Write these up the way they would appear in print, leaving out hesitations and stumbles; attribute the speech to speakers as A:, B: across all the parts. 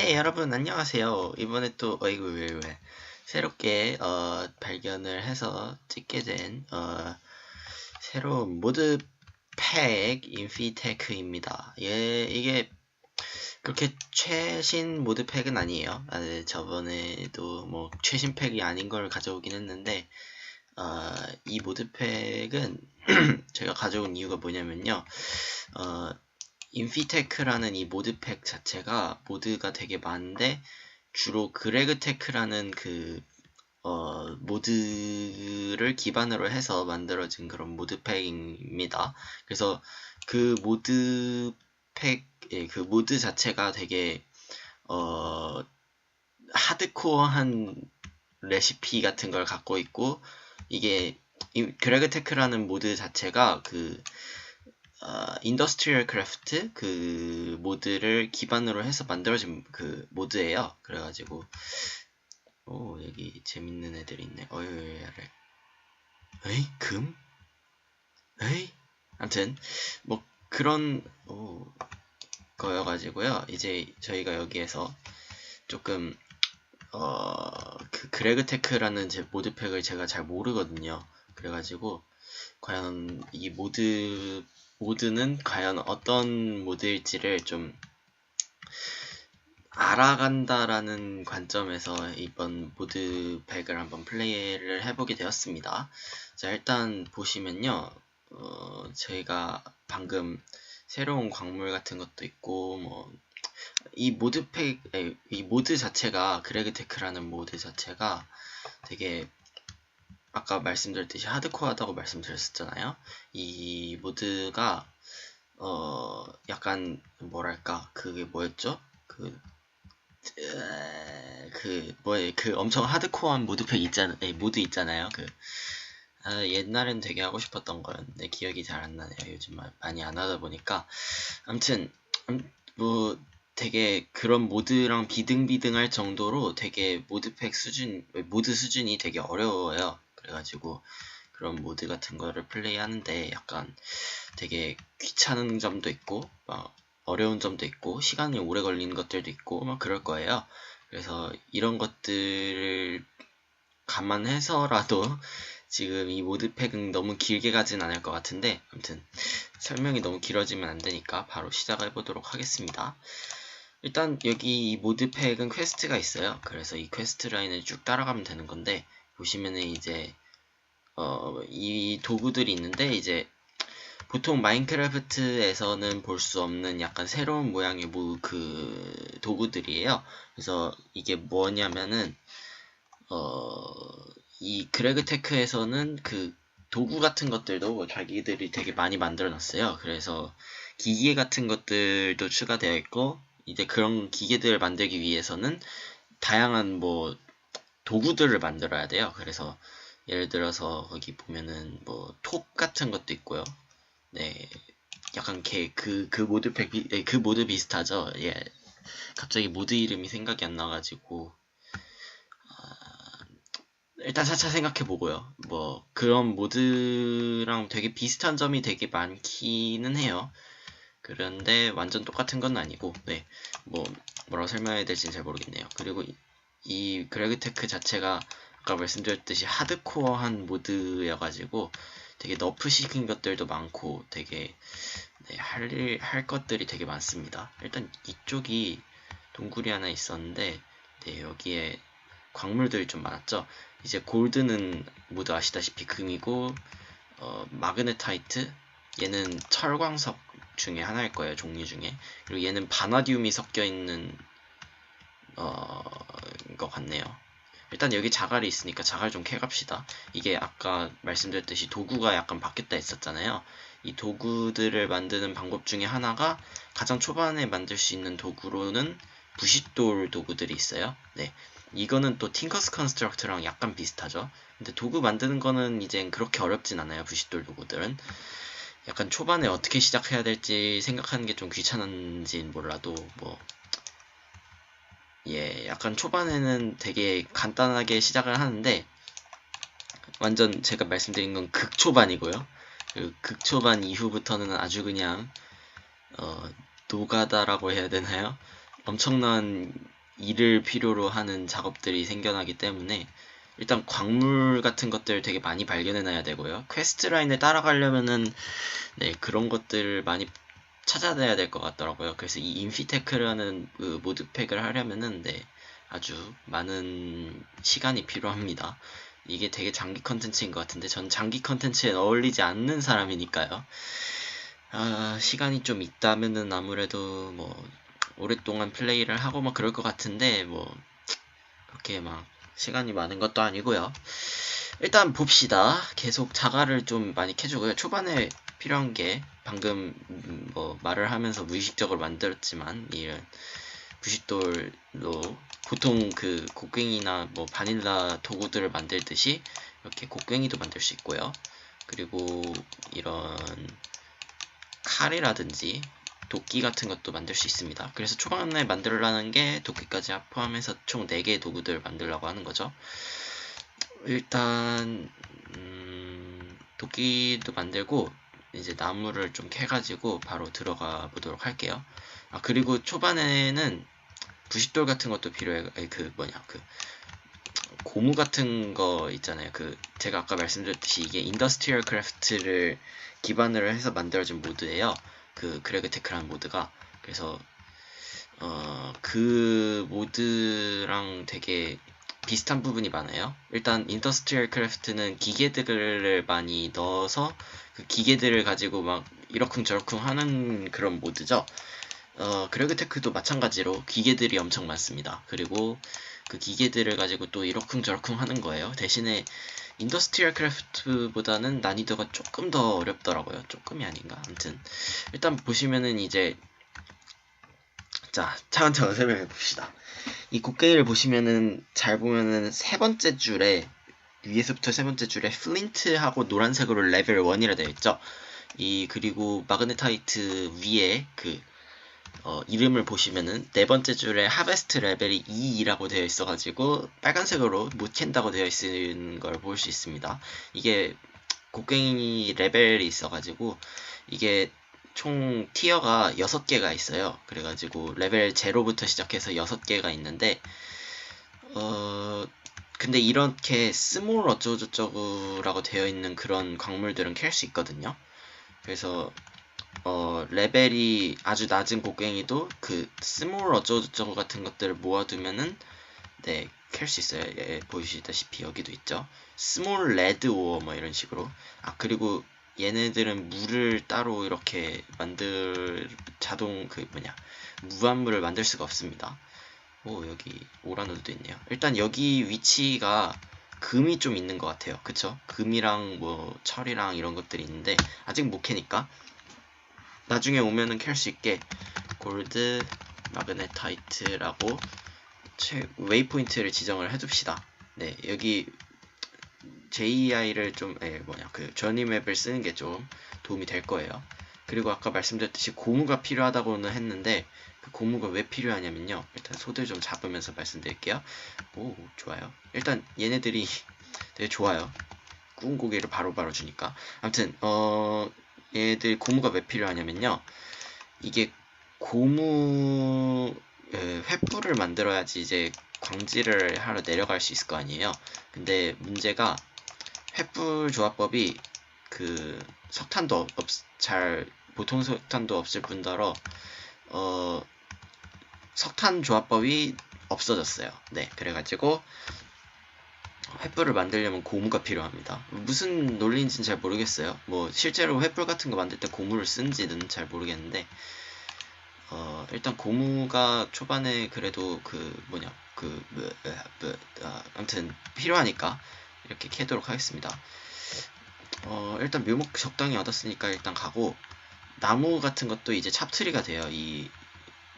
A: 네, 여러분 안녕하세요. 이번에 또 어이구 왜 새롭게 발견을 해서 찍게 된 새로운 모드팩 인피테크입니다. 이게 그렇게 최신 모드팩은 아니에요. 저번에도 뭐 최신 팩이 아닌 걸 가져오긴 했는데 이 모드팩은 제가 가져온 이유가 뭐냐면요. 인피테크라는 이 모드팩 자체가 모드가 되게 많은데 주로 그레그테크라는 모드를 기반으로 해서 만들어진 그런 모드팩입니다. 그래서 그 모드 자체가 되게 하드코어한 레시피 같은 걸 갖고 있고, 이게 그레그테크라는 모드 자체가 인더스트리얼 크래프트 그 모드를 기반으로 해서 만들어진 그 모드예요. 그래가지고 여기 재밌는 애들이 있네. 에이 금? 에이? 암튼 뭐 그런 거여가지고요. 이제 저희가 여기에서 조금 그 그레그테크라는 제 모드팩을 제가 잘 모르거든요. 그래가지고 과연 이 모드는 과연 어떤 모드일지를 좀 알아간다라는 관점에서 이번 모드팩을 한번 플레이를 해보게 되었습니다. 자, 일단 보시면요. 저희가 방금 새로운 광물 같은 것도 있고, 이 모드 자체가, 그레그테크라는 모드 자체가 되게 아까 말씀드렸듯이 하드코어하다고 말씀드렸었잖아요. 이 모드가 약간 뭐랄까, 그게 뭐였죠? 엄청 하드코어한 모드 있잖아요. 옛날엔 되게 하고 싶었던 거였는데 기억이 잘 안 나네요. 요즘 많이 안 하다 보니까. 아무튼 뭐 되게 그런 모드랑 비등비등할 정도로 되게 모드 수준이 되게 어려워요. 그래가지고 그런 모드 같은 거를 플레이하는데 약간 되게 귀찮은 점도 있고 막 어려운 점도 있고 시간이 오래 걸리는 것들도 있고 막 그럴 거예요. 그래서 이런 것들을 감안해서라도 지금 이 모드팩은 너무 길게 가진 않을 것 같은데, 아무튼 설명이 너무 길어지면 안 되니까 바로 시작해 보도록 하겠습니다. 일단 여기 이 모드팩은 퀘스트가 있어요. 그래서 이 퀘스트 라인을 쭉 따라가면 되는 건데, 보시면은 이제 이 도구들이 있는데, 이제 보통 마인크래프트에서는 볼 수 없는 약간 새로운 모양의 도구들이에요. 그래서 이게 뭐냐면은 이 그레그테크에서는 그 도구 같은 것들도 자기들이 되게 많이 만들어 놨어요. 그래서 기계 같은 것들도 추가되어 있고, 이제 그런 기계들을 만들기 위해서는 다양한 도구들을 만들어야 돼요. 그래서 예를 들어서 거기 보면은 톱 같은 것도 있고요. 네, 약간 그 모드 비슷하죠. 예, 갑자기 모드 이름이 생각이 안 나가지고 일단 차차 생각해보고요. 그런 모드랑 되게 비슷한 점이 되게 많기는 해요. 그런데 완전 똑같은 건 아니고, 네, 뭐라고 설명해야 될지는 잘 모르겠네요. 그리고 이 그레그테크 자체가 아까 말씀드렸듯이 하드코어한 모드여가지고 되게 너프 시킨 것들도 많고 되게 할 것들이 되게 많습니다. 일단 이쪽이 동굴이 하나 있었는데, 네, 여기에 광물들이 좀 많았죠. 이제 골드는 모두 아시다시피 금이고, 마그네타이트, 얘는 철광석 중에 하나일 거예요, 종류 중에. 그리고 얘는 바나디움이 섞여 있는 것 같네요. 일단 여기 자갈이 있으니까 자갈 좀 캐갑시다. 이게 아까 말씀드렸듯이 도구가 약간 바뀌었다 했었잖아요. 이 도구들을 만드는 방법 중에 하나가 가장 초반에 만들 수 있는 도구로는 부싯돌 도구들이 있어요. 네, 이거는 또 팅커스 컨스트럭트랑 약간 비슷하죠. 근데 도구 만드는 거는 이젠 그렇게 어렵진 않아요. 부싯돌 도구들은 약간 초반에 어떻게 시작해야 될지 생각하는 게 좀 귀찮은지는 몰라도 약간 초반에는 되게 간단하게 시작을 하는데, 완전 제가 말씀드린 건 극초반이고요. 그 극초반 이후부터는 아주 그냥 노가다라고 해야 되나요? 엄청난 일을 필요로 하는 작업들이 생겨나기 때문에 일단 광물 같은 것들 되게 많이 발견해놔야 되고요. 퀘스트 라인을 따라가려면은 네, 그런 것들을 많이 찾아내야 될 것 같더라고요. 그래서 이 인피테크라는 그 모드팩을 하려면은 네, 아주 많은 시간이 필요합니다. 이게 되게 장기 컨텐츠인 것 같은데 전 장기 컨텐츠에 어울리지 않는 사람이니까요. 시간이 좀 있다면은 아무래도 뭐 오랫동안 플레이를 하고 막 그럴 것 같은데 뭐 그렇게 막 시간이 많은 것도 아니고요. 일단 봅시다. 계속 자갈을 좀 많이 캐주고요. 초반에 필요한 게 방금 뭐 말을 하면서 무의식적으로 만들었지만 이런 부싯돌로 보통 그 곡괭이나 뭐 바닐라 도구들을 만들듯이 이렇게 곡괭이도 만들 수 있고요. 그리고 이런 칼이라든지 도끼 같은 것도 만들 수 있습니다. 그래서 초반에 만들려는 게 도끼까지 포함해서 총 4개의 도구들을 만들려고 하는 거죠. 일단 도끼도 만들고 이제 나무를 좀 캐가지고 바로 들어가 보도록 할게요. 그리고 초반에는 부싯돌 같은 것도 필요해. 고무 같은 거 있잖아요. 제가 아까 말씀드렸듯이 이게 인더스트리얼 크래프트를 기반으로 해서 만들어진 모드예요. 그레그테크라는 모드가. 그래서 그 모드랑 되게 비슷한 부분이 많아요. 일단 인더스트리얼 크래프트는 기계들을 많이 넣어서 그 기계들을 가지고 막 이러쿵저러쿵 하는 그런 모드죠. 그레그테크도 마찬가지로 기계들이 엄청 많습니다. 그리고 그 기계들을 가지고 또 이러쿵저러쿵 하는 거예요. 대신에 인더스트리얼 크래프트보다는 난이도가 조금 더 어렵더라고요. 조금이 아닌가? 아무튼 일단 보시면은 이제 자, 차근차근 설명해 봅시다. 이 곡괭이를 보시면은 잘 보면은 세 번째 줄에 위에서부터 세 번째 줄에 플린트하고 노란색으로 레벨 1이라 되어 있죠. 그리고 마그네타이트 위에 이름을 보시면은 네 번째 줄에 하베스트 레벨이 2라고 되어 있어가지고 빨간색으로 못 캔다고 되어 있는 걸 볼 수 있습니다. 이게 곡괭이 레벨이 있어가지고 이게 총 티어가 6개가 있어요. 그래가지고 레벨 0부터 시작해서 6개가 있는데 근데 이렇게 스몰 어쩌고저쩌고라고 되어 있는 그런 광물들은 캘 수 있거든요. 그래서 레벨이 아주 낮은 곡괭이도 그 스몰 어쩌고저쩌고 같은 것들을 모아두면은 네, 캘 수 있어요. 예, 보시다시피 여기도 있죠. 스몰 레드 오어 뭐 이런 식으로. 그리고 얘네들은 물을 따로 이렇게 무한물을 만들 수가 없습니다. 여기 오라노드도 있네요. 일단 여기 위치가 금이 좀 있는 것 같아요. 그쵸? 금이랑 뭐 철이랑 이런 것들이 있는데 아직 못 캐니까 나중에 오면은 캘 수 있게 골드 마그네타이트라고 웨이포인트를 지정을 해둡시다. 네, 여기 JEI를 저니 맵을 쓰는 게 좀 도움이 될 거예요. 그리고 아까 말씀드렸듯이 고무가 필요하다고는 했는데 그 고무가 왜 필요하냐면요. 일단 소들 좀 잡으면서 말씀드릴게요. 오, 좋아요. 일단 얘네들이 되게 좋아요. 구운 고기를 바로바로 주니까. 아무튼 얘들 고무가 왜 필요하냐면요. 이게 고무 횃불을 만들어야지 이제 광질을 하러 내려갈 수 있을 거 아니에요. 근데 문제가 횃불 조합법이 보통 석탄도 없을 뿐더러 석탄 조합법이 없어졌어요. 네, 그래가지고 횃불을 만들려면 고무가 필요합니다. 무슨 논리인지는 잘 모르겠어요. 뭐 실제로 횃불 같은 거 만들 때 고무를 쓴지는 잘 모르겠는데 일단 고무가 초반에 그래도 아무튼 필요하니까 이렇게 캐도록 하겠습니다. 일단 묘목 적당히 얻었으니까 일단 가고 나무 같은 것도 이제 찹트리가 돼요. 이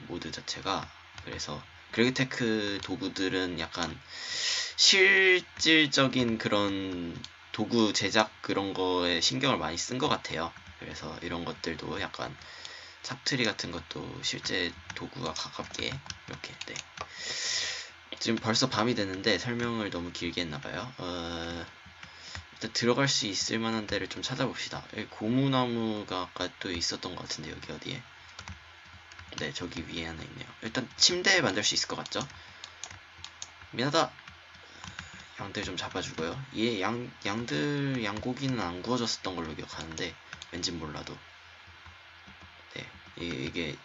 A: 모드 자체가. 그래서 그레그테크 도구들은 약간 실질적인 그런 도구 제작 그런 거에 신경을 많이 쓴 것 같아요. 그래서 이런 것들도 약간 삽트리 같은 것도 실제 도구가 가깝게 이렇게. 네. 지금 벌써 밤이 됐는데 설명을 너무 길게 했나봐요. 일단 들어갈 수 있을 만한 데를 좀 찾아봅시다. 여기 고무나무가 아까 또 있었던 것 같은데 여기 어디에? 네, 저기 위에 하나 있네요. 일단 침대 만들 수 있을 것 같죠? 미안하다. 양들 좀 잡아주고요. 얘 양고기는 안 구워졌었던 걸로 기억하는데 왠진 몰라도. 네, 이게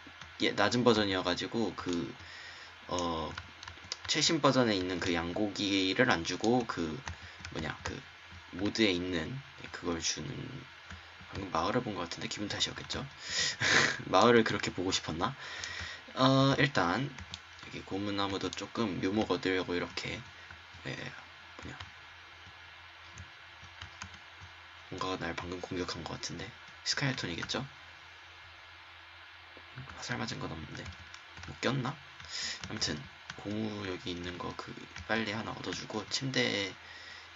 A: 낮은 버전이어가지고 최신 버전에 있는 그 양고기를 안 주고 그 모드에 있는 그걸 주는. 방금 마을을 본 것 같은데 기분 탓이었겠죠? 마을을 그렇게 보고 싶었나? 일단 여기 고무나무도 조금 묘목 얻으려고 이렇게 뭔가가 날 방금 공격한 것 같은데 스카이톤이겠죠? 화살 맞은 건 없는데 못 꼈나? 아무튼 고무 여기 있는 거 빨리 하나 얻어주고 침대에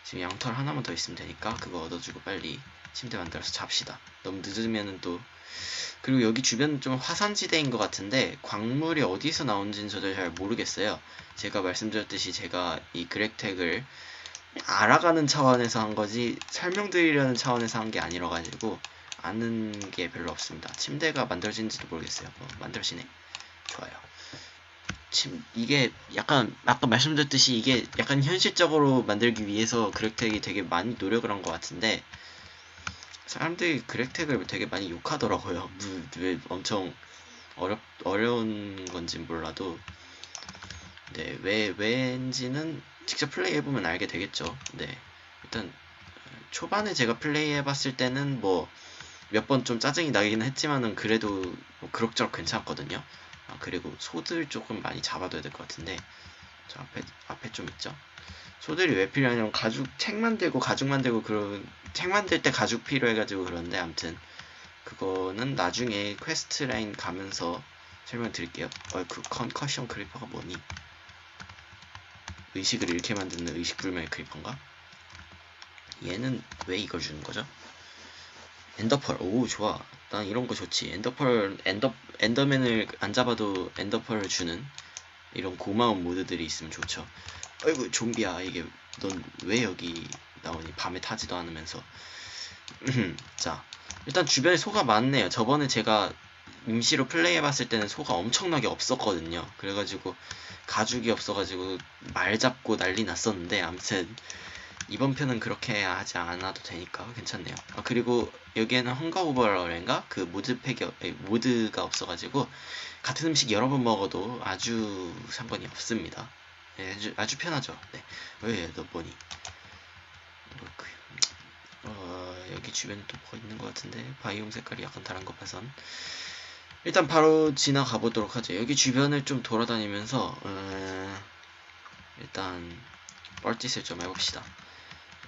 A: 지금 양털 하나만 더 있으면 되니까 그거 얻어주고 빨리 침대 만들어서 잡시다. 너무 늦으면은 또. 그리고 여기 주변은 좀 화산지대인 것 같은데 광물이 어디서 나오는지는 저도 잘 모르겠어요. 제가 말씀드렸듯이 제가 이 그렉텍을 알아가는 차원에서 한 거지 설명드리려는 차원에서 한 게 아니라 가지고 아는 게 별로 없습니다. 침대가 만들어지는지도 모르겠어요. 만들어지네. 좋아요. 이게 약간 아까 말씀드렸듯이 이게 약간 현실적으로 만들기 위해서 그렉텍이 되게 많이 노력을 한 것 같은데 사람들이 그렉텍을 되게 많이 욕하더라고요. 왜 엄청 어려운 건지 몰라도 네, 왜인지는 직접 플레이해보면 알게 되겠죠. 네, 일단 초반에 제가 플레이해봤을 때는 뭐 몇 번 좀 짜증이 나긴 했지만은 그래도 뭐 그럭저럭 괜찮았거든요. 그리고 소들 조금 많이 잡아둬야 될 것 같은데 저 앞에 좀 있죠. 소들이 왜 필요하냐면 책 만들고 가죽 만들고 책 만들 때 가죽 필요해가지고 그런데 아무튼 그거는 나중에 퀘스트 라인 가면서 설명드릴게요. 그 컨커션 크리퍼가 뭐니? 의식을 잃게 만드는 의식불명의 크리퍼인가? 얘는 왜 이걸 주는 거죠? 엔더펄. 오, 좋아. 난 이런 거 좋지. 엔더맨을 안 잡아도 엔더펄을 주는 이런 고마운 모드들이 있으면 좋죠. 아이고, 좀비야. 이게 넌 왜 여기 나오니? 밤에 타지도 않으면서. 자, 일단 주변에 소가 많네요. 저번에 제가 임시로 플레이해봤을 때는 소가 엄청나게 없었거든요. 그래가지고 가죽이 없어가지고 말 잡고 난리 났었는데 아무튼 이번 편은 그렇게 하지 않아도 되니까 괜찮네요. 그리고 여기에는 헝거 오버럴인가? 그 모드가 없어가지고 같은 음식 여러 번 먹어도 아주 상관이 없습니다. 네, 아주 편하죠. 네. 왜 너 뭐니? 여기 주변에 또 뭐가 있는 것 같은데 바이옴 색깔이 약간 다른 거 봐선 일단 바로 지나가 보도록 하죠. 여기 주변을 좀 돌아다니면서 일단 뻘짓을 좀 해봅시다.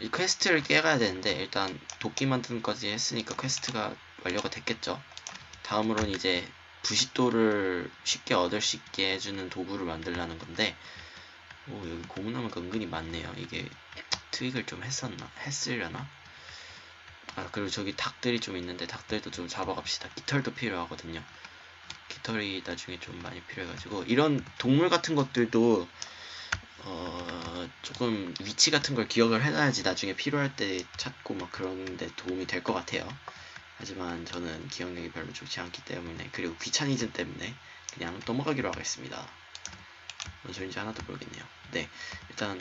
A: 이 퀘스트를 깨가야 되는데 일단 도끼 만드는 것까지 했으니까 퀘스트가 완료가 됐겠죠. 다음으로는 이제 부싯돌을 쉽게 얻을 수 있게 해주는 도구를 만들라는 건데 여기 고무나무가 은근히 많네요. 이게 트윅을 좀 했으려나? 그리고 저기 닭들이 좀 있는데 닭들도 좀 잡아갑시다. 깃털도 필요하거든요. 깃털이 나중에 좀 많이 필요해가지고 이런 동물 같은 것들도 조금 위치 같은 걸 기억을 해놔야지 나중에 필요할 때 찾고 막 그러는데 도움이 될 것 같아요. 하지만 저는 기억력이 별로 좋지 않기 때문에 그리고 귀차니즘 때문에 그냥 넘어가기로 하겠습니다. 뭔 소린지 하나도 모르겠네요. 네, 일단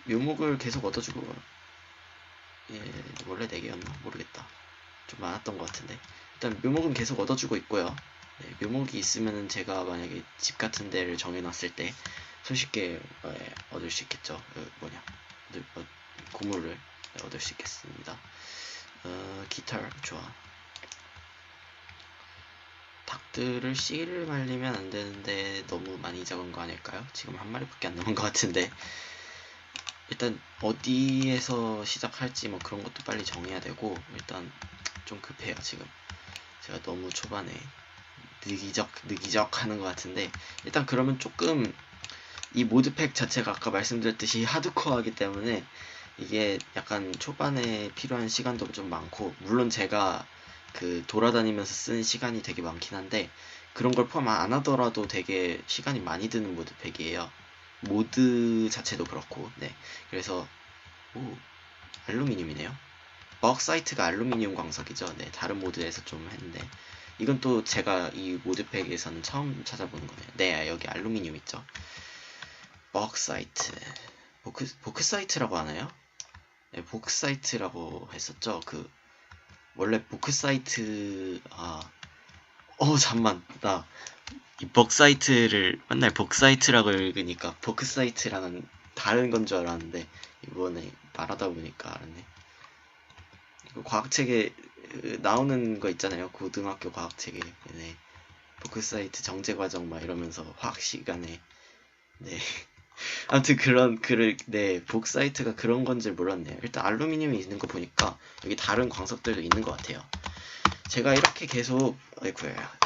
A: 묘목을 계속 얻어주고 원래 4개였나? 모르겠다. 좀 많았던 것 같은데 일단 묘목은 계속 얻어주고 있고요. 네, 묘목이 있으면은 제가 만약에 집 같은 데를 정해놨을 때 손쉽게 얻을 수 있겠죠. 고물을 얻을 수 있겠습니다. 기타 좋아. 닭들을 씨를 말리면 안 되는데 너무 많이 잡은 거 아닐까요? 지금 한 마리밖에 안 남은 것 같은데 일단 어디에서 시작할지 뭐 그런 것도 빨리 정해야 되고 일단 좀 급해요 지금. 제가 너무 초반에 느기적 하는 것 같은데 일단 그러면 조금 이 모드팩 자체가 아까 말씀드렸듯이 하드코어하기 때문에 이게 약간 초반에 필요한 시간도 좀 많고 물론 제가 돌아다니면서 쓰는 시간이 되게 많긴 한데 그런 걸 포함 안 하더라도 되게 시간이 많이 드는 모드팩이에요. 모드 자체도 그렇고 네 그래서 알루미늄이네요. 벅사이트가 알루미늄 광석이죠. 네 다른 모드에서 좀 했는데 이건 또 제가 이 모드팩에서는 처음 찾아보는 거네요. 네, 여기 알루미늄 있죠. 벅사이트, 보크사이트라고 하나요? 네, 보크사이트라고 했었죠. 원래 보크사이트, 잠만, 나 이 벅사이트를 맨날 복사이트라고 읽으니까 보크사이트랑은 다른 건 줄 알았는데 이번에 말하다 보니까 알았네. 과학책에 나오는 거 있잖아요. 고등학교 과학책에. 네. 보크사이트 정제과정 막 이러면서 화학 시간에. 네. 아무튼 그런 글을, 네, 복사이트가 그런 건지 몰랐네요. 일단 알루미늄이 있는 거 보니까 여기 다른 광석들도 있는 것 같아요. 제가 이렇게 계속, 아이쿠야,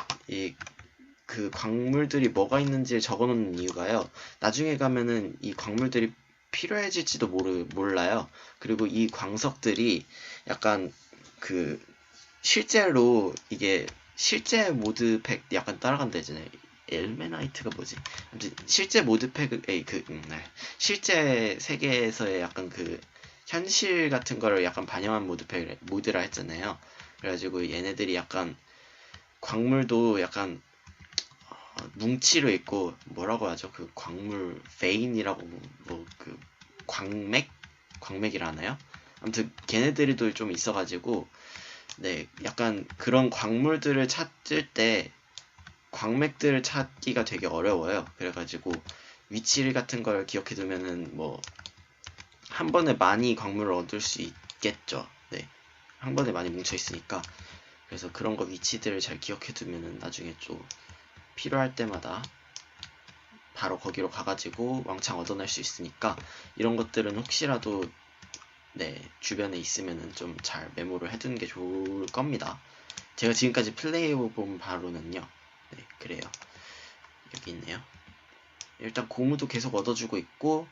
A: 그 광물들이 뭐가 있는지 적어놓는 이유가요. 나중에 가면은 이 광물들이 필요해질지도 몰라요. 그리고 이 광석들이 약간 실제로 이게 실제 모드팩 약간 따라간다잖아요. 엘메나이트가 뭐지? 아무튼 실제 모드팩, 네. 실제 세계에서의 약간 현실 같은 거를 약간 반영한 모드라 했잖아요. 그래가지고 얘네들이 약간 광물도 약간 뭉치로 있고 뭐라고 하죠? 광물 베인이라고 광맥이라 하나요? 아무튼 걔네들도 좀 있어가지고 네 약간 그런 광물들을 찾을 때 광맥들을 찾기가 되게 어려워요. 그래가지고 위치 같은 걸 기억해두면은 뭐 한 번에 많이 광물을 얻을 수 있겠죠. 네, 한 번에 많이 뭉쳐 있으니까 그래서 그런 거 위치들을 잘 기억해두면은 나중에 좀 필요할 때마다 바로 거기로 가가지고 왕창 얻어낼 수 있으니까 이런 것들은 혹시라도 네 주변에 있으면은 좀 잘 메모를 해두는 게 좋을 겁니다. 제가 지금까지 플레이해본 바로는요. 네 그래요. 여기 있네요. 일단 고무도 계속 얻어주고 있고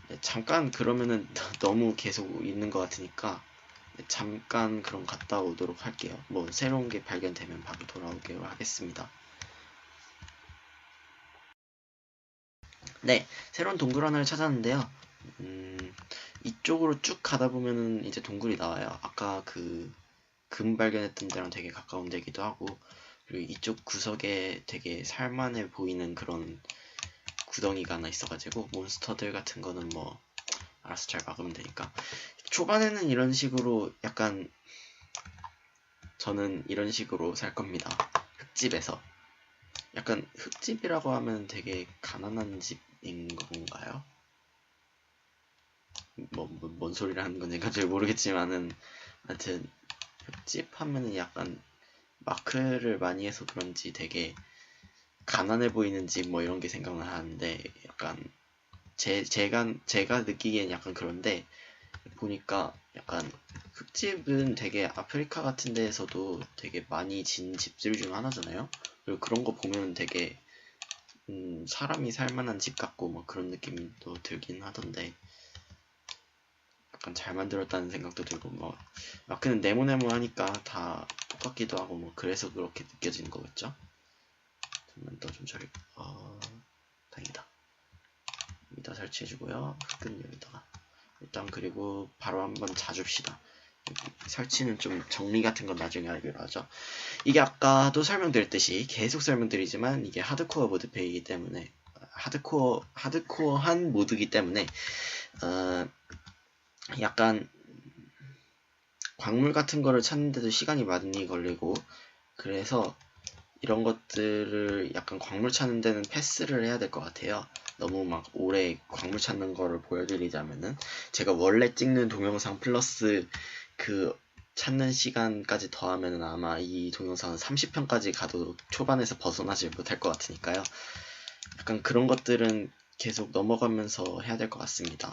A: 네, 잠깐 그러면은 너무 계속 있는 것 같으니까 네, 잠깐 그럼 갔다 오도록 할게요. 뭐 새로운 게 발견되면 바로 돌아오기로 하겠습니다. 네, 새로운 동굴 하나를 찾았는데요. 이쪽으로 쭉 가다 보면은 이제 동굴이 나와요. 아까 금 발견했던 데랑 되게 가까운 데기도 하고, 그리고 이쪽 구석에 되게 살만해 보이는 그런 구덩이가 하나 있어가지고, 몬스터들 같은 거는 뭐, 알아서 잘 막으면 되니까. 초반에는 이런 식으로 약간, 저는 이런 식으로 살 겁니다. 흙집에서. 약간 흙집이라고 하면 되게 가난한 집인 건가요? 뭔 소리를 하는 건지 잘 모르겠지만은, 하여튼, 흙집 하면은 약간, 마크를 많이 해서 그런지 되게 가난해 보이는 집 뭐 이런 게 생각나는데, 약간, 제가 느끼기엔 약간 그런데, 보니까 약간, 흙집은 되게 아프리카 같은 데에서도 되게 많이 진 집들 중 하나잖아요? 그리고 그런 거 보면 되게, 사람이 살만한 집 같고, 뭐 그런 느낌도 들긴 하던데, 약간 잘 만들었다는 생각도 들고 뭐 마크는 네모네모 하니까 다 똑같기도 하고 뭐 그래서 그렇게 느껴지는 거겠죠? 잠깐만 더 좀 처리 다행이다. 여기다 설치해주고요. 흙은 여기다가 일단 그리고 바로 한번 자줍시다. 설치는 좀 정리 같은 건 나중에 하기로 하죠. 이게 아까도 설명드렸듯이 계속 설명드리지만 이게 하드코어 모드팩이기 때문에 하드코어한 모드이기 때문에 약간 광물 같은 거를 찾는데도 시간이 많이 걸리고 그래서 이런 것들을 약간 광물 찾는 데는 패스를 해야 될 것 같아요. 너무 막 오래 광물 찾는 거를 보여드리자면은 제가 원래 찍는 동영상 플러스 찾는 시간까지 더하면은 아마 이 동영상은 30편까지 가도 초반에서 벗어나질 못할 것 같으니까요. 약간 그런 것들은 계속 넘어가면서 해야 될 것 같습니다.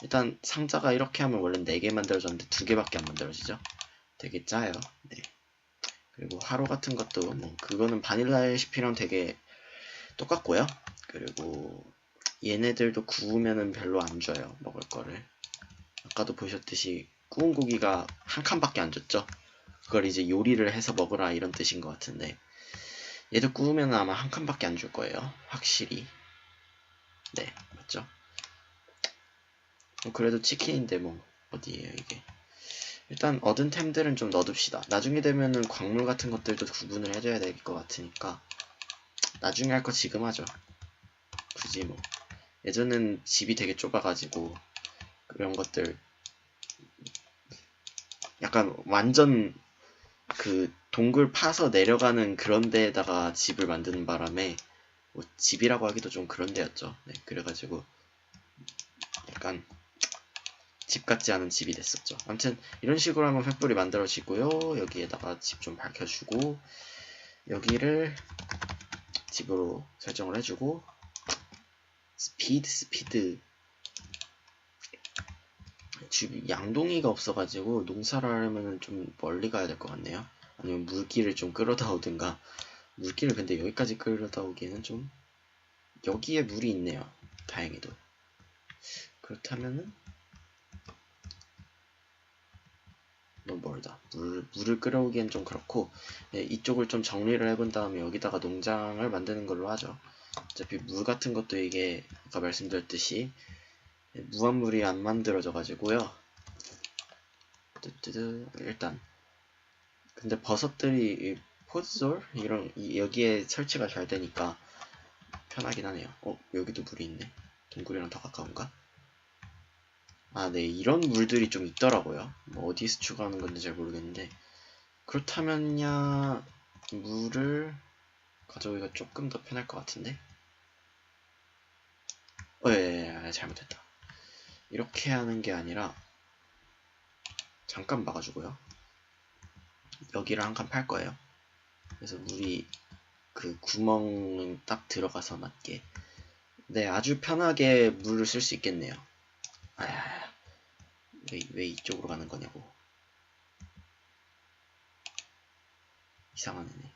A: 일단 상자가 이렇게 하면 원래 4개 만들어졌는데 2개밖에 안 만들어지죠. 되게 짜요. 네. 그리고 화로 같은 것도 뭐 그거는 바닐라 레시피랑 되게 똑같고요. 그리고 얘네들도 구우면은 별로 안 줘요. 먹을 거를. 아까도 보셨듯이 구운 고기가 한 칸밖에 안 줬죠. 그걸 이제 요리를 해서 먹으라 이런 뜻인 것 같은데 얘도 구우면 아마 한 칸밖에 안 줄 거예요. 확실히. 네, 맞죠? 그래도 치킨인데 뭐 어디에요 이게. 일단 얻은 템들은 좀 넣어둡시다. 나중에 되면은 광물 같은 것들도 구분을 해줘야 될 것 같으니까 나중에 할 거 지금 하죠. 굳이 뭐 예전엔 집이 되게 좁아가지고 그런 것들 약간 완전 그 동굴 파서 내려가는 그런 데에다가 집을 만드는 바람에 뭐 집이라고 하기도 좀 그런 데였죠. 네, 그래가지고 약간 집 같지 않은 집이 됐었죠. 아무튼 이런 식으로 하면 횃불이 만들어지고요. 여기에다가 집 좀 밝혀주고 여기를 집으로 설정을 해주고 스피드 양동이가 없어가지고 농사를 하려면 좀 멀리 가야 될 것 같네요. 아니면 물길을 좀 끌어다 오든가. 물길을 근데 여기까지 끌어다 오기에는 좀 여기에 물이 있네요. 다행히도. 그렇다면은 너무 멀다. 물을 끌어오기엔 좀 그렇고 네, 이쪽을 좀 정리를 해본 다음에 여기다가 농장을 만드는 걸로 하죠. 어차피 물 같은 것도 이게 아까 말씀드렸듯이 무한물이 안 만들어져 가지고요. 일단 근데 버섯들이 포즈솔 이런 여기에 설치가 잘 되니까 편하긴 하네요. 여기도 물이 있네. 동굴이랑 더 가까운가? 아, 네, 이런 물들이 좀 있더라고요. 뭐 어디서 추가하는 건지 잘 모르겠는데 그렇다면야 물을 가져오기가 조금 더 편할 것 같은데? 예, 잘못했다. 이렇게 하는 게 아니라 잠깐 막아주고요. 여기를 한 칸 팔 거예요. 그래서 물이 그 구멍 딱 들어가서 맞게. 네, 아주 편하게 물을 쓸 수 있겠네요. 왜 이쪽으로 가는 거냐고. 이상한 애네.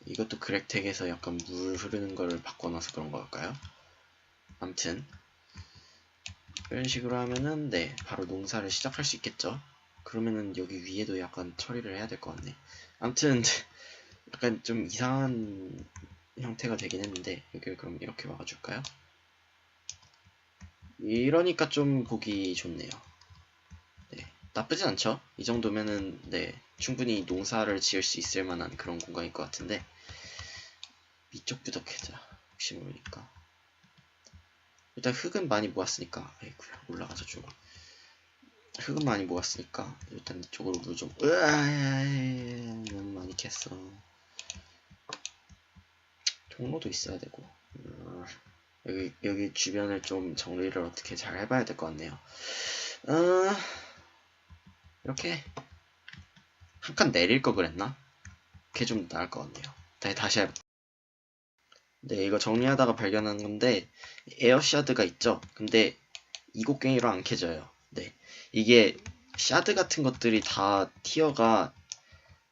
A: 이것도 그렉텍에서 약간 물 흐르는 거를 바꿔놔서 그런 걸까요? 암튼 이런 식으로 하면은 네, 바로 농사를 시작할 수 있겠죠. 그러면은 여기 위에도 약간 처리를 해야 될 것 같네. 암튼 약간 좀 이상한 형태가 되긴 했는데 여기를 그럼 이렇게 막아줄까요? 이러니까 좀 보기 좋네요. 네, 나쁘진 않죠? 이 정도면은 네, 충분히 농사를 지을 수 있을 만한 그런 공간일 것 같은데 위쪽부터 캐자. 혹시 모르니까 일단 흙은 많이 모았으니까 아이쿠야 올라가서 주고 흙은 많이 모았으니까 일단 이쪽으로 물 좀 으아 너무 많이 캤어. 통로도 있어야 되고 여기 주변을 좀 정리를 어떻게 잘 해봐야 될 것 같네요. 이렇게 한 칸 내릴 거 그랬나? 그게 좀 나을 것 같네요. 다시 해볼게요. 네, 이거 정리하다가 발견한 건데 에어샤드가 있죠. 근데 이 곡괭이로 안 캐져요. 네, 이게 샤드 같은 것들이 다 티어가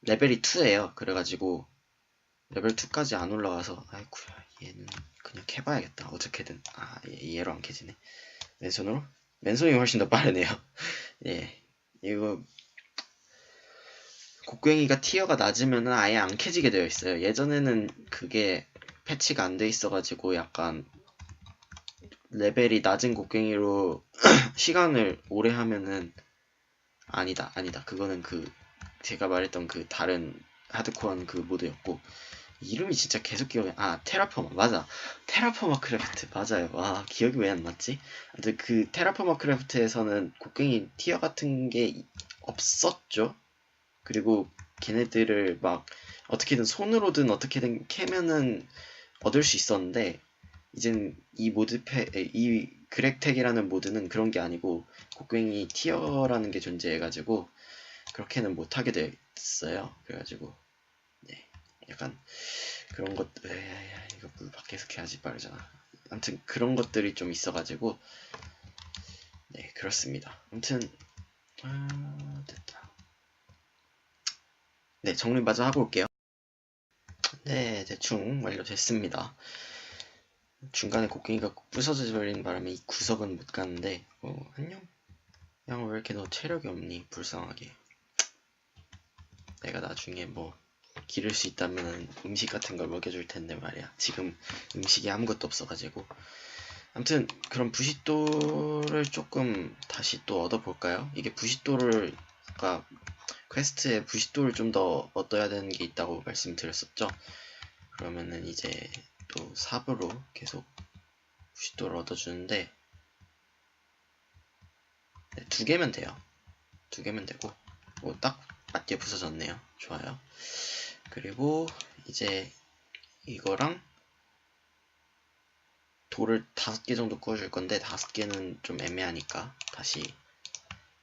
A: 레벨이 2예요. 그래가지고 레벨 2까지 안 올라가서 아이쿠야 얘는 그냥 캐봐야겠다. 어떻게든 얘로 안 캐지네. 왼손으로? 왼손이 훨씬 더 빠르네요. 예, 이거 곡괭이가 티어가 낮으면 아예 안 캐지게 되어 있어요. 예전에는 그게 패치가 안 돼 있어가지고 약간 레벨이 낮은 곡괭이로 시간을 오래 하면은 아니다 그거는 그 제가 말했던 그 다른 하드코어한 그 모드였고 이름이 진짜 계속 기억이 테라포마 맞아. 테라포마 크래프트 맞아요. 와 기억이 왜 안 났지? 근데 그 테라포마 크래프트에서는 곡괭이 티어 같은 게 없었죠. 그리고 걔네들을 막 어떻게든 손으로든 어떻게든 캐면은 얻을 수 있었는데 이젠 이 그렉텍이라는 모드는 그런 게 아니고 곡괭이 티어라는 게 존재해가지고 그렇게는 못하게 됐어요. 그래가지고 네 약간 그런 것 이거 물 밖에서 캐야지 빠르잖아. 아무튼 그런 것들이 좀 있어가지고 네 그렇습니다. 아무튼 됐다. 네 정리 마저 하고 올게요. 네 대충 완료됐습니다. 중간에 곡괭이가 부서져 버리는 바람에 이 구석은 못 가는데 안녕? 양 왜 이렇게 너 체력이 없니? 불쌍하게. 내가 나중에 뭐 기를 수 있다면 음식 같은 걸 먹여줄 텐데 말이야. 지금 음식이 아무것도 없어가지고. 아무튼 그럼 부싯돌을 조금 다시 또 얻어볼까요? 이게 부싯돌을 아까 퀘스트에 부싯돌을 좀 더 얻어야 되는 게 있다고 말씀드렸었죠. 그러면은 이제 또 삽으로 계속 부싯돌을 얻어주는데, 네, 2개면 돼요. 2개면 되고, 딱 맞게 부서졌네요. 좋아요. 그리고 이제 이거랑 돌을 5개 정도 구워줄 건데 5개는 좀 애매하니까 다시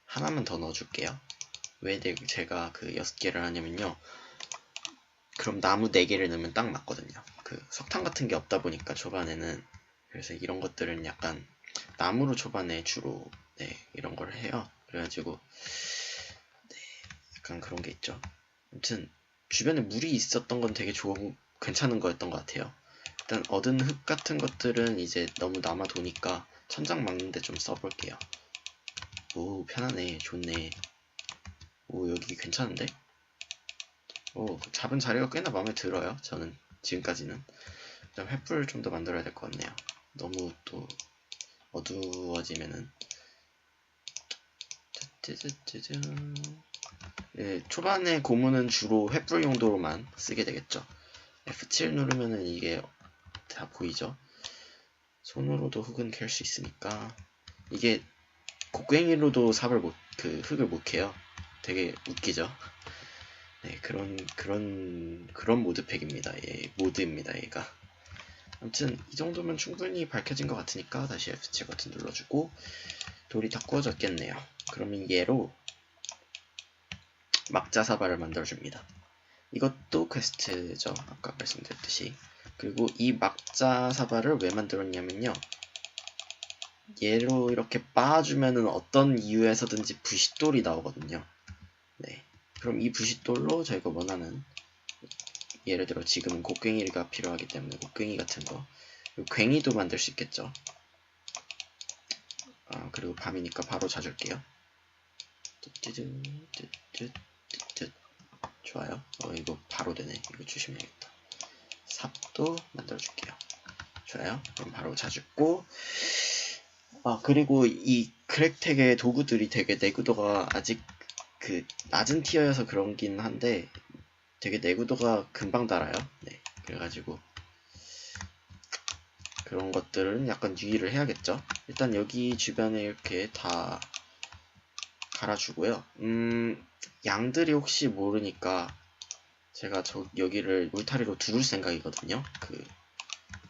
A: 하나만 더 넣어줄게요. 왜 제가 그 6개를 하냐면요, 그럼 나무 4개를 넣으면 딱 맞거든요. 그 석탄 같은 게 없다 보니까 초반에는, 그래서 이런 것들은 약간 나무로 초반에 주로 이런 걸 해요. 그래가지고 약간 그런 게 있죠. 아무튼 주변에 물이 있었던 건 되게 괜찮은 거였던 것 같아요. 일단 얻은 흙 같은 것들은 이제 너무 남아 도니까 천장 막는데 좀 써볼게요. 오, 편하네. 좋네. 오, 여기 괜찮은데? 오, 잡은 자리가 꽤나 마음에 들어요. 저는 지금까지는. 그다음 횃불을 좀 더 만들어야 될 것 같네요. 너무 또 어두워지면은. 짜자자잔. 네, 초반에 고무는 주로 횃불 용도로만 쓰게 되겠죠. F7 누르면은 이게 다 보이죠. 손으로도 흙은 캘 수 있으니까. 이게 곡괭이로도 흙을 못 캐요. 되게 웃기죠. 네, 그런 모드팩입니다. 모드입니다, 얘가. 아무튼 이 정도면 충분히 밝혀진 것 같으니까 다시 F7 버튼 눌러주고, 돌이 다 구워졌겠네요. 그러면 얘로 막자사발을 만들어줍니다. 이것도 퀘스트죠. 아까 말씀드렸듯이. 그리고 이 막자사발을 왜 만들었냐면요, 얘로 이렇게 빻아주면은 어떤 이유에서든지 부싯돌이 나오거든요. 네. 그럼 이 부싯돌로 저희가 원하는, 예를 들어 지금은 곡괭이가 필요하기 때문에 곡괭이 같은 거, 괭이도 만들 수 있겠죠. 그리고 밤이니까 바로 자줄게요. 좋아요. 이거 바로 되네. 이거 조심해야겠다. 삽도 만들어줄게요. 좋아요. 그럼 바로 자주고, 그리고 이 크랙텍의 도구들이 되게 내구도가 아직 그 낮은 티어여서 그런긴 한데 되게 내구도가 금방 달아요. 네, 그래가지고 그런 것들은 약간 유의를 해야겠죠. 일단 여기 주변에 이렇게 다 갈아주고요. 양들이 혹시 모르니까 제가 여기를 울타리로 두를 생각이거든요.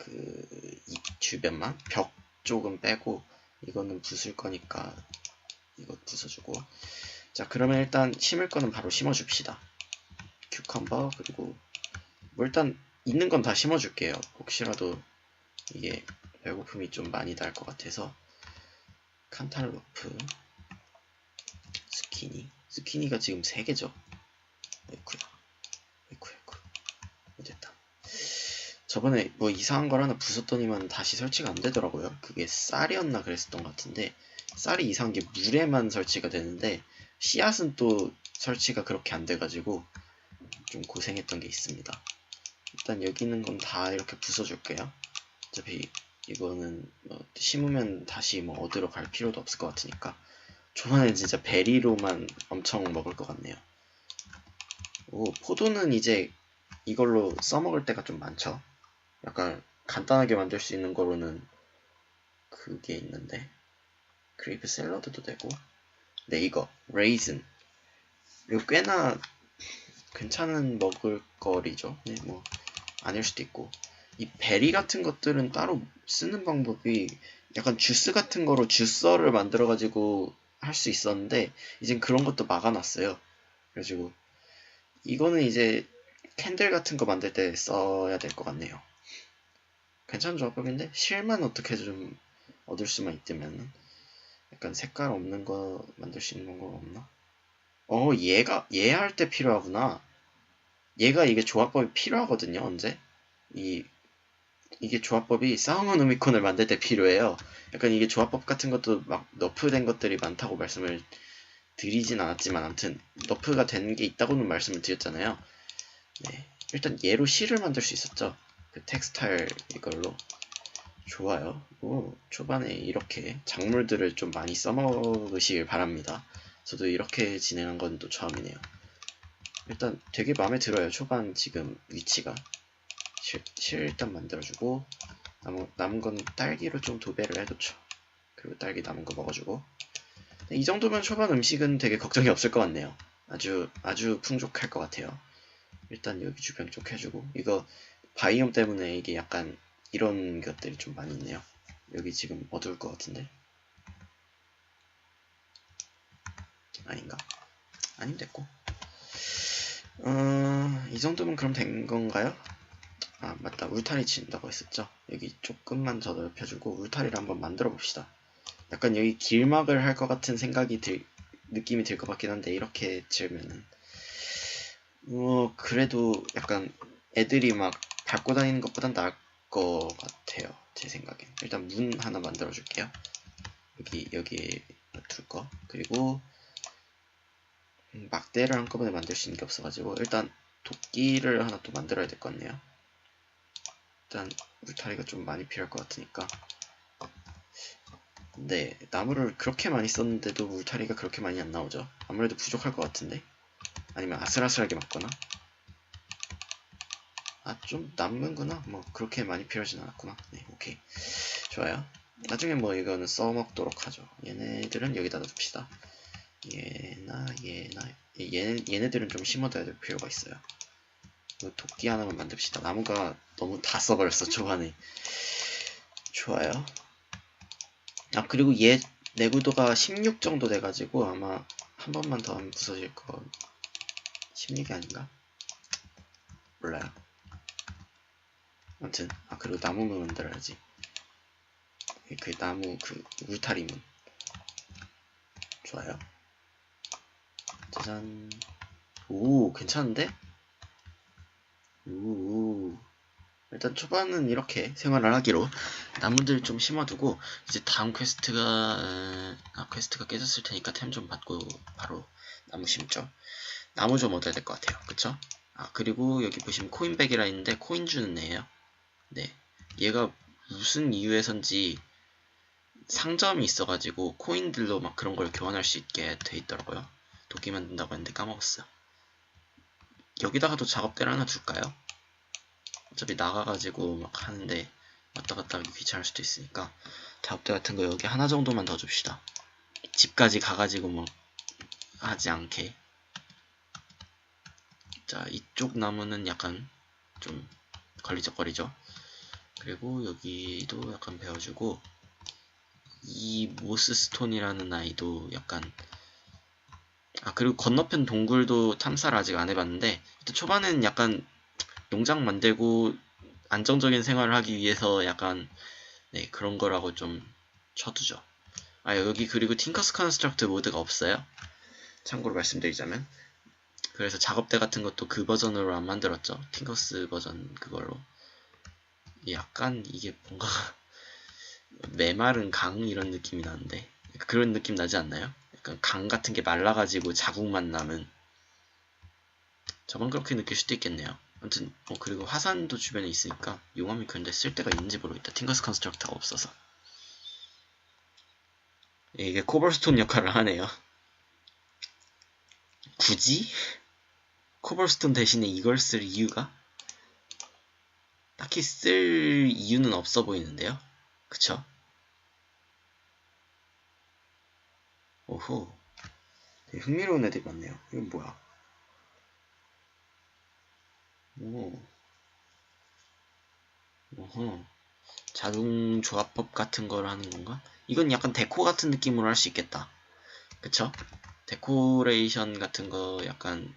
A: 이 주변만 벽 쪽은 빼고 이거는 부술 거니까 이거 부숴주고. 자, 그러면 일단 심을 거는 바로 심어줍시다. 큐컴버, 그리고 뭐 일단 있는 건 다 심어줄게요. 혹시라도 이게 배고픔이 좀 많이 날 것 같아서. 칸탈로프, 스키니가 지금 3개죠. 에이쿠. 됐다. 저번에 뭐 이상한 걸 하나 부쉈더니만 다시 설치가 안 되더라고요. 그게 쌀이었나 그랬었던 것 같은데, 쌀이 이상한 게 물에만 설치가 되는데 씨앗은 또 설치가 그렇게 안 돼가지고 좀 고생했던 게 있습니다. 일단 여기 있는 건 다 이렇게 부숴줄게요. 어차피 이거는 심으면 다시 얻으러 갈 필요도 없을 것 같으니까. 초반엔 진짜 베리로만 엄청 먹을 것 같네요. 포도는 이제 이걸로 써먹을 때가 좀 많죠. 약간 간단하게 만들 수 있는 거로는 그게 있는데, 그레이프 샐러드도 되고. 네, 이거 레이즌, 이거 꽤나 괜찮은 먹을거리죠. 네, 뭐 아닐 수도 있고. 이 베리 같은 것들은 따로 쓰는 방법이 약간 주스 같은 거로 주서를 만들어 가지고 할 수 있었는데 이젠 그런 것도 막아놨어요. 그래가지고 이거는 이제 캔들 같은 거 만들 때 써야 될 것 같네요. 괜찮은 조합법인데 실만 어떻게 좀 얻을 수만 있다면. 약간 색깔 없는 거 만들 수 있는 거 없나? 얘 할 때 필요하구나. 이게 조합법이 필요하거든요. 언제? 이게 조합법이 사우먼 오미콘을 만들 때 필요해요. 약간 이게 조합법 같은 것도 막 너프된 것들이 많다고 말씀을 드리진 않았지만, 아무튼 너프가 된 게 있다고는 말씀을 드렸잖아요. 네, 일단 얘로 실을 만들 수 있었죠. 그 텍스타일 이걸로. 좋아요. 초반에 이렇게 작물들을 좀 많이 써먹으시길 바랍니다. 저도 이렇게 진행한 건 또 처음이네요. 일단 되게 마음에 들어요. 초반 지금 위치가. 실 일단 만들어주고, 남은 건 딸기로 좀 도배를 해놓죠. 그리고 딸기 남은 거 먹어주고. 이 정도면 초반 음식은 되게 걱정이 없을 것 같네요. 아주 풍족할 것 같아요. 일단 여기 주변 쪽 해주고, 이거 바이옴 때문에 이게 약간 이런 것들이 좀 많이 있네요. 여기 지금 어두울 것 같은데. 아닌가? 아니면 됐고. 이 정도면 그럼 된 건가요? 아, 맞다. 울타리 친다고 했었죠. 여기 조금만 더 넓혀주고 울타리를 한번 만들어 봅시다. 약간 여기 길막을 할 것 같은 느낌이 들 것 같긴 한데, 이렇게 지으면은 그래도 약간 애들이 막 밟고 다니는 것보단 나을 것 같아요. 제 생각엔. 일단 문 하나 만들어 줄게요. 여기에 둘 거. 그리고 막대를 한꺼번에 만들 수 있는 게 없어가지고 일단 도끼를 하나 또 만들어야 될 것 같네요. 일단 울타리가 좀 많이 필요할 것 같으니까. 네, 나무를 그렇게 많이 썼는데도 울타리가 그렇게 많이 안 나오죠. 아무래도 부족할 것 같은데. 아니면 아슬아슬하게 맞거나. 아, 좀 남는구나. 뭐 그렇게 많이 필요하진 않았구나. 네, 오케이. 좋아요. 나중에 뭐 이거는 써먹도록 하죠. 얘네들은 여기다 둡시다. 얘네들은 좀 심어둬야 될 필요가 있어요. 도끼 하나만 만듭시다. 나무가 너무 다 써버렸어, 초반에. 좋아요. 아, 그리고 얘 내구도가 16 정도 돼가지고 아마 한 번만 더 하면 부서질 거. 16이 아닌가? 몰라요. 아무튼, 그리고 나무문 만들어야지. 그 나무 울타리문. 좋아요. 짜잔. 오, 괜찮은데? 오. 일단 초반은 이렇게 생활을 하기로. 나무들 좀 심어두고, 이제 다음 퀘스트가 깨졌을 테니까 템 좀 받고 바로 나무 심죠. 나무 좀 얻어야 될 것 같아요. 그쵸? 그리고 여기 보시면 코인백이라 있는데 코인 주는 애예요. 네. 얘가 무슨 이유에선지 상점이 있어가지고 코인들로 막 그런 걸 교환할 수 있게 돼 있더라고요. 도끼 만든다고 했는데 까먹었어요. 여기다가도 작업대를 하나 둘까요? 어차피 나가가지고 막 하는데 왔다 갔다 하기 귀찮을 수도 있으니까 작업대 같은 거 여기 하나 정도만 더 줍시다. 집까지 가가지고 뭐 하지 않게. 자, 이쪽 나무는 약간 좀 걸리적거리죠. 그리고 여기도 약간 베어주고, 이 모스스톤이라는 아이도 약간, 그리고 건너편 동굴도 탐사를 아직 안 해봤는데, 일단 초반에는 약간 농장 만들고 안정적인 생활을 하기 위해서 약간 네, 그런 거라고 좀 쳐두죠. 여기 그리고 팅커스 컨스트럭트 모드가 없어요. 참고로 말씀드리자면. 그래서 작업대 같은 것도 그 버전으로 안 만들었죠. 팅커스 버전 그걸로. 약간 이게 뭔가 메마른 강 이런 느낌이 나는데, 그런 느낌 나지 않나요? 약간 강 같은 게 말라가지고 자국만 남은. 저만 그렇게 느낄 수도 있겠네요. 아무튼 그리고 화산도 주변에 있으니까 용암이 그런데 쓸 데가 있는지 모르겠다. 팅커스 컨스트럭터가 없어서. 이게 코벌스톤 역할을 하네요. 굳이? 코벌스톤 대신에 이걸 쓸 이유가? 딱히 쓸 이유는 없어 보이는데요? 그쵸? 오호. 되게 흥미로운 애들이 많네요. 이건 뭐야? 오. 오호. 자동 조합법 같은 걸 하는 건가? 이건 약간 데코 같은 느낌으로 할 수 있겠다. 그쵸? 데코레이션 같은 거 약간,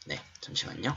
A: 네, 잠시만요.